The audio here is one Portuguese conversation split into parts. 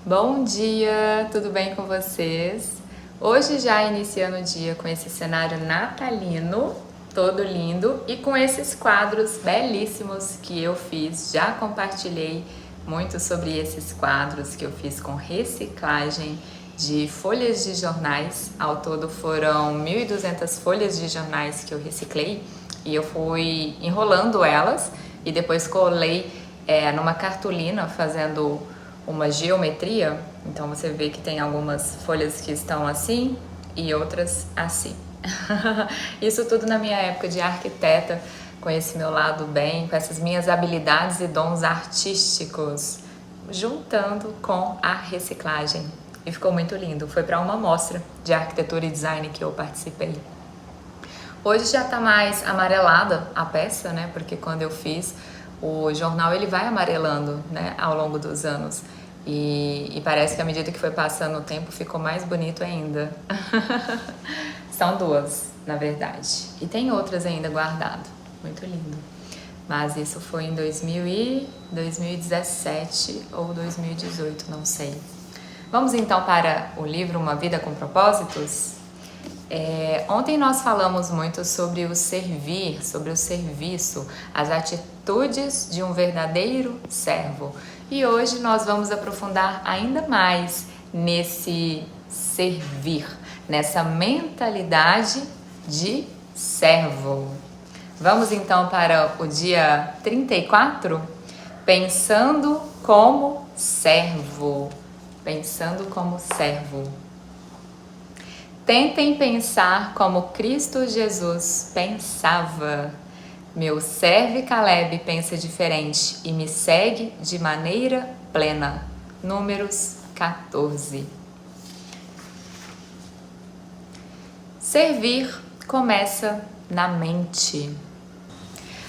Bom dia, tudo bem com vocês? Hoje já iniciando o dia com esse cenário natalino, todo lindo, e com esses quadros belíssimos que eu fiz. Já compartilhei muito sobre esses quadros que eu fiz com reciclagem de folhas de jornais. Ao todo foram 1.200 folhas de jornais que eu reciclei e eu fui enrolando elas e depois colei numa cartolina fazendo uma geometria. Então você vê que tem algumas folhas que estão assim e outras assim. Isso tudo na minha época de arquiteta, com esse meu lado bem, com essas minhas habilidades e dons artísticos, juntando com a reciclagem. E ficou muito lindo. Foi para uma mostra de arquitetura e design que eu participei. Hoje já tá mais amarelada a peça, né? Porque quando eu fiz, o jornal ele vai amarelando, né, ao longo dos anos. E parece que à medida que foi passando o tempo ficou mais bonito ainda. São duas, na verdade. E tem outras ainda guardado. Muito lindo. Mas isso foi em 2017 ou 2018, não sei. Vamos então para o livro Uma Vida com Propósitos? Ontem nós falamos muito sobre o servir, sobre o serviço, as atitudes de um verdadeiro servo. E hoje nós vamos aprofundar ainda mais nesse servir, nessa mentalidade de servo. Vamos então para o dia 34? Pensando como servo. Pensando como servo. Tentem pensar como Cristo Jesus pensava. Meu servo Caleb pensa diferente e me segue de maneira plena. Números 14. Servir começa na mente.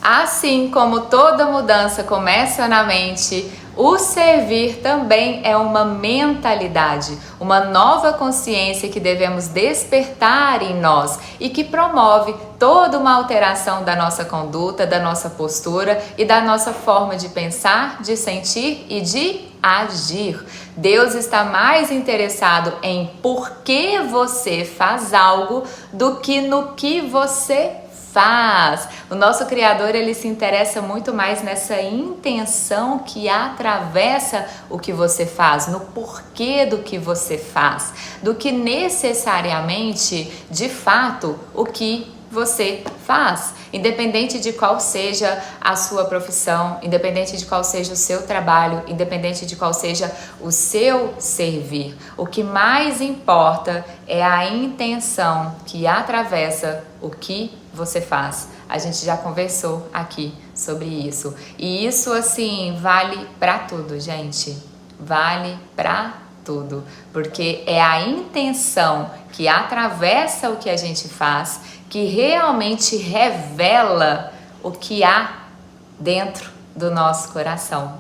Assim como toda mudança começa na mente, o servir também é uma mentalidade, uma nova consciência que devemos despertar em nós e que promove toda uma alteração da nossa conduta, da nossa postura e da nossa forma de pensar, de sentir e de agir. Deus está mais interessado em por que você faz algo do que no que você faz. O nosso Criador, ele se interessa muito mais nessa intenção que atravessa o que você faz, no porquê do que você faz, do que necessariamente, de fato, o que você faz, independente de qual seja a sua profissão, independente de qual seja o seu trabalho, independente de qual seja o seu servir. O que mais importa é a intenção que atravessa o que você faz. A gente já conversou aqui sobre isso. E isso, assim, vale pra tudo, gente. Vale pra tudo. Porque é a intenção que atravessa o que a gente faz que realmente revela o que há dentro do nosso coração.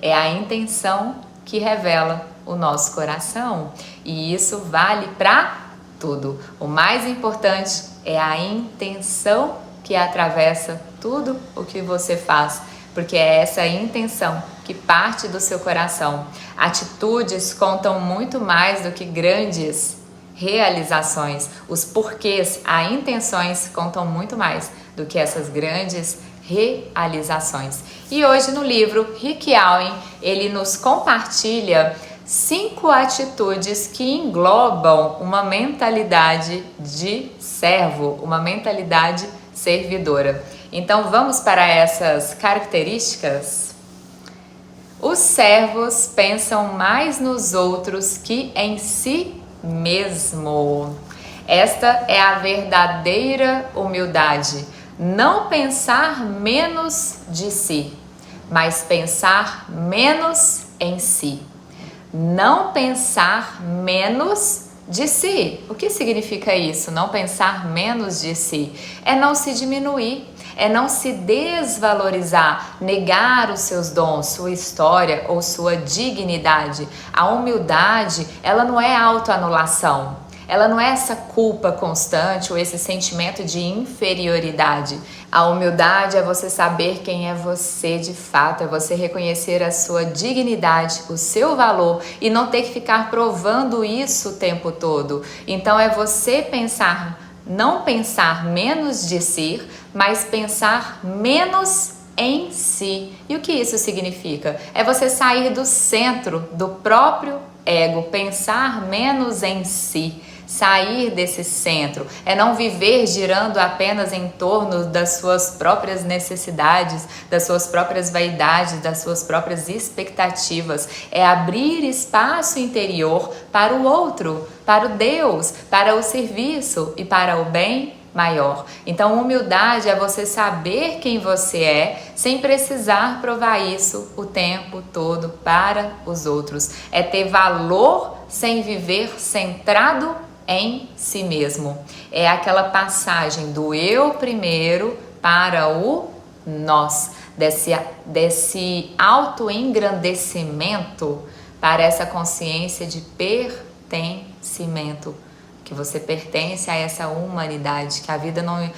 É a intenção que revela o nosso coração. E isso vale para tudo. O mais importante é a intenção que atravessa tudo o que você faz, porque é essa intenção que parte do seu coração. Atitudes contam muito mais do que grandes realizações. Os porquês, as intenções contam muito mais do que essas grandes realizações. E hoje no livro Rick Allen, ele nos compartilha 5 atitudes que englobam uma mentalidade de servo, uma mentalidade servidora. Então vamos para essas características? Os servos pensam mais nos outros que em si mesmo. Esta é a verdadeira humildade. Não pensar menos de si, mas pensar menos em si. Não pensar menos de si. O que significa isso? Não pensar menos de si é não se diminuir, é não se desvalorizar, negar os seus dons, sua história ou sua dignidade. A humildade, ela não é autoanulação. ela não é essa culpa constante ou esse sentimento de inferioridade. A humildade é você saber quem é você de fato, é você reconhecer a sua dignidade, o seu valor e não ter que ficar provando isso o tempo todo. Então é você não pensar menos de si, mas pensar menos em si. E o que isso significa? É você sair do centro do próprio ego, pensar menos em si, sair desse centro, é não viver girando apenas em torno das suas próprias necessidades, das suas próprias vaidades, das suas próprias expectativas, é abrir espaço interior para o outro, para o Deus, para o serviço e para o bem maior. Então, humildade é você saber quem você é sem precisar provar isso o tempo todo para os outros. É ter valor sem viver centrado em si mesmo. É aquela passagem do eu primeiro para o nós, desse autoengrandecimento para essa consciência de pertencimento, que você pertence a essa humanidade, que a vida não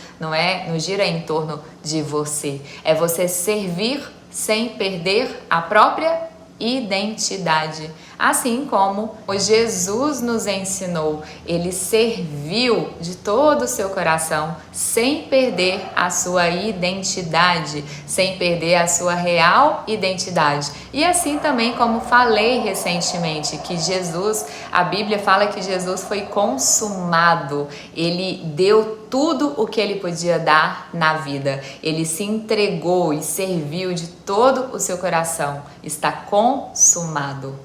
gira em torno de você. É você servir sem perder a própria identidade. Assim como o Jesus nos ensinou, ele serviu de todo o seu coração, sem perder a sua identidade, sem perder a sua real identidade. E assim também como falei recentemente, que Jesus, a Bíblia fala que Jesus foi consumado, ele deu tudo o que ele podia dar na vida. Ele se entregou e serviu de todo o seu coração. Está consumado.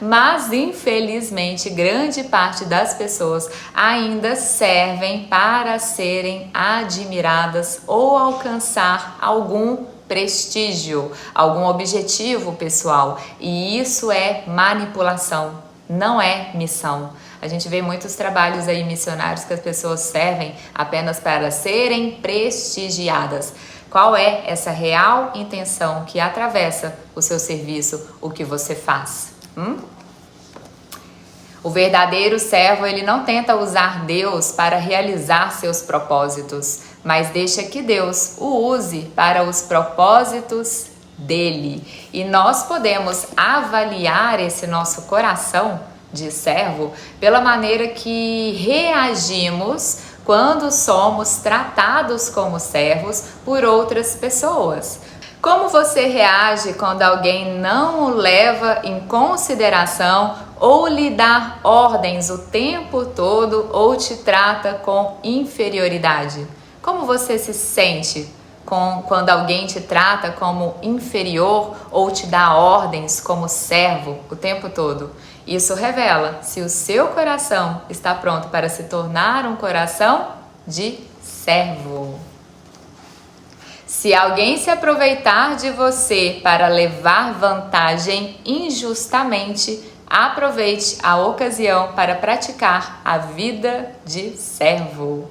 Mas, infelizmente, grande parte das pessoas ainda servem para serem admiradas ou alcançar algum prestígio, algum objetivo pessoal. E isso é manipulação, não é missão. A gente vê muitos trabalhos aí missionários que as pessoas servem apenas para serem prestigiadas. Qual é essa real intenção que atravessa o seu serviço, o que você faz? O verdadeiro servo, ele não tenta usar Deus para realizar seus propósitos, mas deixa que Deus o use para os propósitos dele. E nós podemos avaliar esse nosso coração de servo pela maneira que reagimos quando somos tratados como servos por outras pessoas. Como você reage quando alguém não o leva em consideração ou lhe dá ordens o tempo todo ou te trata com inferioridade? Como você se sente quando alguém te trata como inferior ou te dá ordens como servo o tempo todo? Isso revela se o seu coração está pronto para se tornar um coração de servo. Se alguém se aproveitar de você para levar vantagem injustamente, aproveite a ocasião para praticar a vida de servo.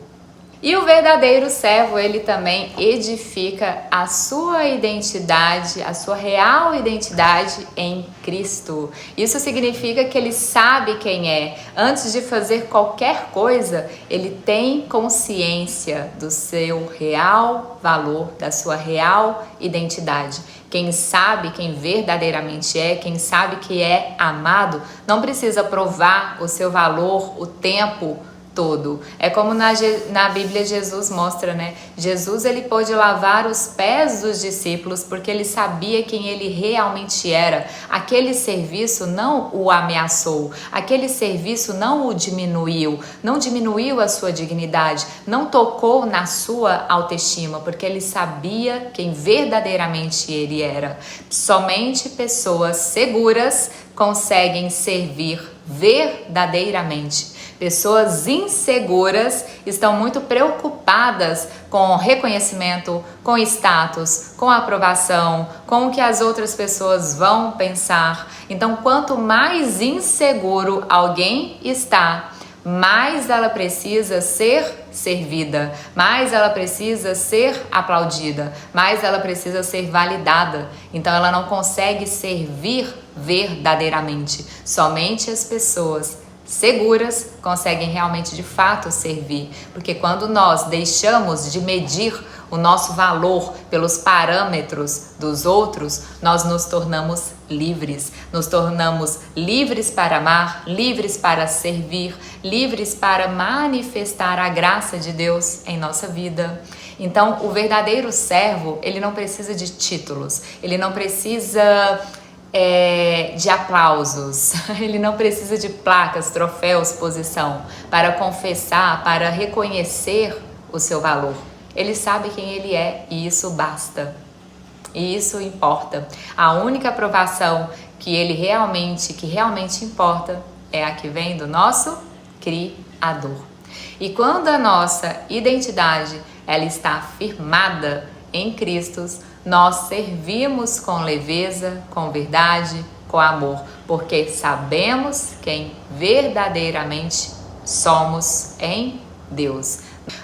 E o verdadeiro servo, ele também edifica a sua identidade, a sua real identidade em Cristo. Isso significa que ele sabe quem é. Antes de fazer qualquer coisa, ele tem consciência do seu real valor, da sua real identidade. Quem sabe quem verdadeiramente é, quem sabe que é amado, não precisa provar o seu valor o tempo todo. É como na Bíblia Jesus mostra, né? Jesus, ele pôde lavar os pés dos discípulos porque ele sabia quem ele realmente era. Aquele serviço não o ameaçou, aquele serviço não o diminuiu, não diminuiu a sua dignidade, não tocou na sua autoestima, porque ele sabia quem verdadeiramente ele era. Somente pessoas seguras conseguem servir verdadeiramente. Pessoas inseguras estão muito preocupadas com reconhecimento, com status, com aprovação, com o que as outras pessoas vão pensar. Então, quanto mais inseguro alguém está, mais ela precisa ser servida, mais ela precisa ser aplaudida, mais ela precisa ser validada. Então, ela não consegue servir verdadeiramente. Somente as pessoas seguras conseguem realmente de fato servir, porque quando nós deixamos de medir o nosso valor pelos parâmetros dos outros, nós nos tornamos livres para amar, livres para servir, livres para manifestar a graça de Deus em nossa vida. Então, o verdadeiro servo, ele não precisa de títulos, ele não precisa de aplausos, ele não precisa de placas, troféus, posição para confessar, para reconhecer o seu valor. Ele sabe quem ele é e isso basta, e isso importa. A única aprovação que realmente importa é a que vem do nosso Criador. E quando a nossa identidade ela está firmada em Cristo, nós servimos com leveza, com verdade, com amor, porque sabemos quem verdadeiramente somos em Deus.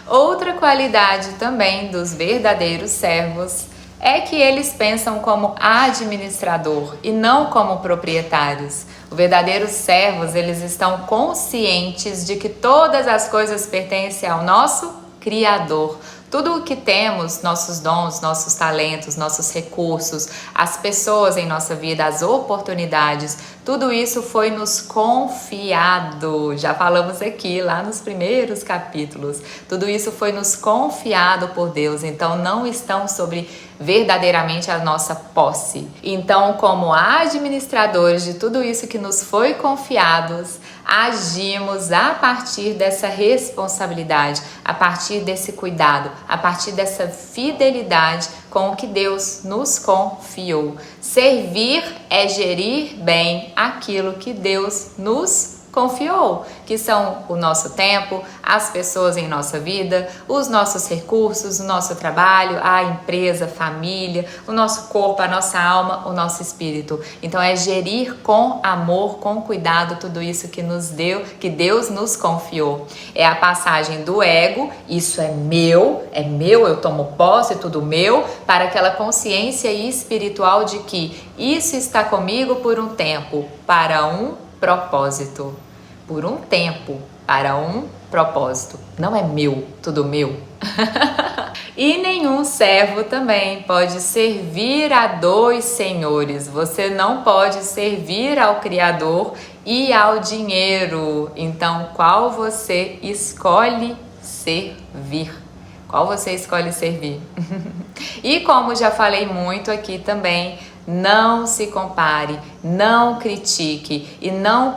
Outra qualidade também dos verdadeiros servos é que eles pensam como administrador e não como proprietários. Os verdadeiros servos, eles estão conscientes de que todas as coisas pertencem ao nosso Criador. Tudo o que temos, nossos dons, nossos talentos, nossos recursos, as pessoas em nossa vida, as oportunidades, tudo isso foi nos confiado. Já falamos aqui, lá nos primeiros capítulos. Tudo isso foi nos confiado por Deus, então não estão sobre verdadeiramente a nossa posse. Então, como administradores de tudo isso que nos foi confiados, agimos a partir dessa responsabilidade, a partir desse cuidado, a partir dessa fidelidade com o que Deus nos confiou. Servir é gerir bem aquilo que Deus nos confiou, que são o nosso tempo, as pessoas em nossa vida, os nossos recursos, o nosso trabalho, a empresa, a família, o nosso corpo, a nossa alma, o nosso espírito. Então é gerir com amor, com cuidado tudo isso que nos deu, que Deus nos confiou. É a passagem do ego, isso é meu, eu tomo posse, tudo meu, para aquela consciência espiritual de que isso está comigo por um tempo, para um propósito. Por um tempo, para um propósito. Não é meu, tudo meu. E nenhum servo também pode servir a dois senhores. Você não pode servir ao Criador e ao dinheiro. Então, qual você escolhe servir? Qual você escolhe servir? E como já falei muito aqui também, não se compare, não critique e não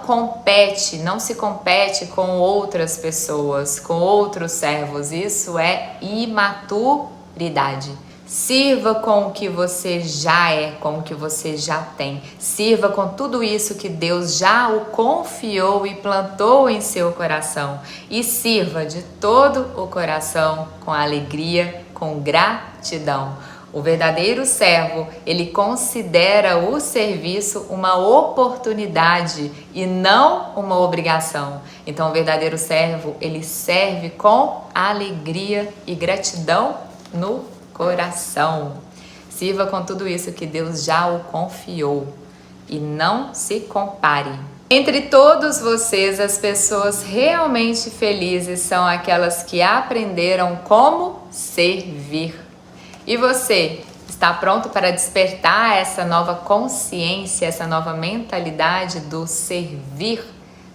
se compete com outras pessoas, com outros servos. Isso é imaturidade. Sirva com o que você já é, com o que você já tem. Sirva com tudo isso que Deus já o confiou e plantou em seu coração. E sirva de todo o coração, com alegria, com gratidão. O verdadeiro servo, ele considera o serviço uma oportunidade e não uma obrigação. Então, o verdadeiro servo, ele serve com alegria e gratidão no coração. Sirva com tudo isso que Deus já o confiou e não se compare. Entre todos vocês, as pessoas realmente felizes são aquelas que aprenderam como servir. E você está pronto para despertar essa nova consciência, essa nova mentalidade do servir,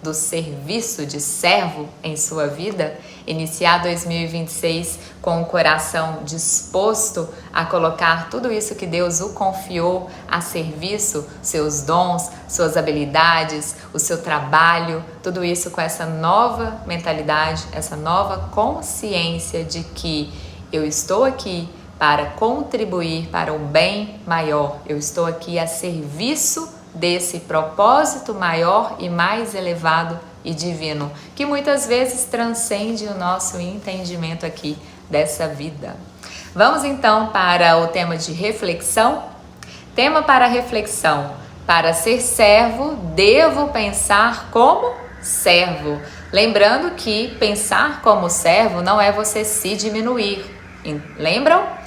do serviço de servo em sua vida? Iniciar 2026 com o coração disposto a colocar tudo isso que Deus o confiou a serviço, seus dons, suas habilidades, o seu trabalho, tudo isso com essa nova mentalidade, essa nova consciência de que eu estou aqui para contribuir para um bem maior. Eu estou aqui a serviço desse propósito maior e mais elevado e divino, que muitas vezes transcende o nosso entendimento aqui dessa vida. Vamos então para o tema de reflexão. Tema para reflexão: para ser servo, devo pensar como servo. Lembrando que pensar como servo não é você se diminuir. Lembram?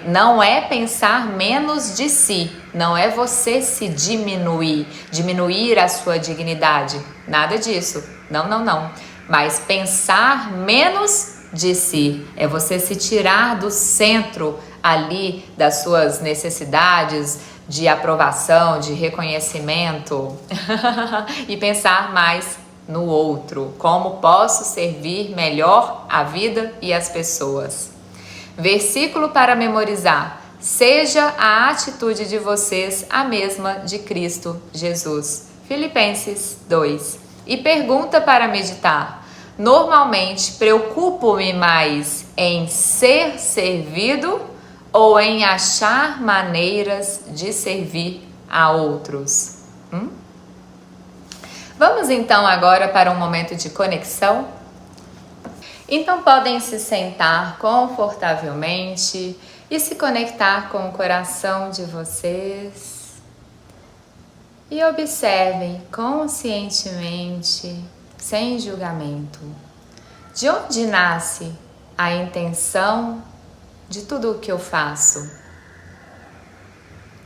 Não é pensar menos de si, não é você se diminuir a sua dignidade, nada disso, não. Mas pensar menos de si é você se tirar do centro ali das suas necessidades de aprovação, de reconhecimento e pensar mais no outro, como posso servir melhor a vida e as pessoas. Versículo para memorizar: seja a atitude de vocês a mesma de Cristo Jesus. Filipenses 2. E pergunta para meditar: normalmente preocupo-me mais em ser servido ou em achar maneiras de servir a outros? Vamos então agora para um momento de conexão? Então podem se sentar confortavelmente e se conectar com o coração de vocês. E observem conscientemente, sem julgamento, de onde nasce a intenção de tudo o que eu faço.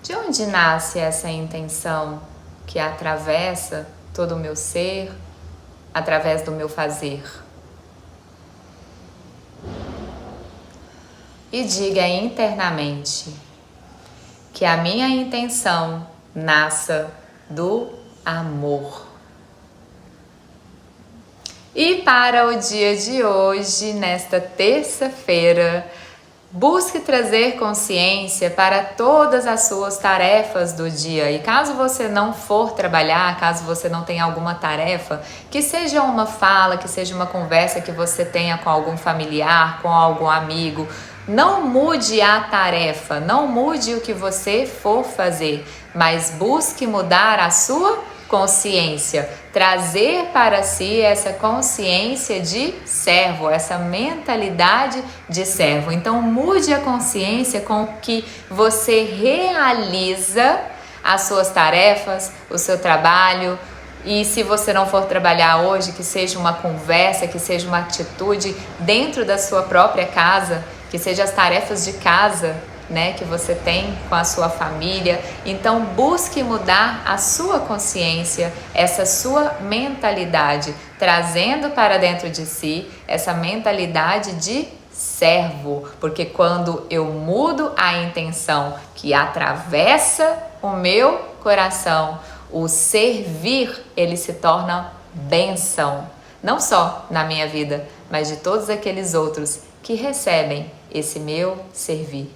De onde nasce essa intenção que atravessa todo o meu ser, através do meu fazer? E diga internamente que a minha intenção nasça do amor. E para o dia de hoje, nesta terça-feira, busque trazer consciência para todas as suas tarefas do dia. E caso você não for trabalhar, caso você não tenha alguma tarefa, que seja uma fala, que seja uma conversa que você tenha com algum familiar, com algum amigo, não mude a tarefa, não mude o que você for fazer, mas busque mudar a sua consciência, trazer para si essa consciência de servo, essa mentalidade de servo. Então mude a consciência com que você realiza as suas tarefas, o seu trabalho. E se você não for trabalhar hoje, que seja uma conversa, que seja uma atitude dentro da sua própria casa, que seja as tarefas de casa, né, que você tem com a sua família. Então busque mudar a sua consciência, essa sua mentalidade, trazendo para dentro de si essa mentalidade de servo, porque quando eu mudo a intenção que atravessa o meu coração, o servir, ele se torna bênção, não só na minha vida, mas de todos aqueles outros que recebem esse meu servir.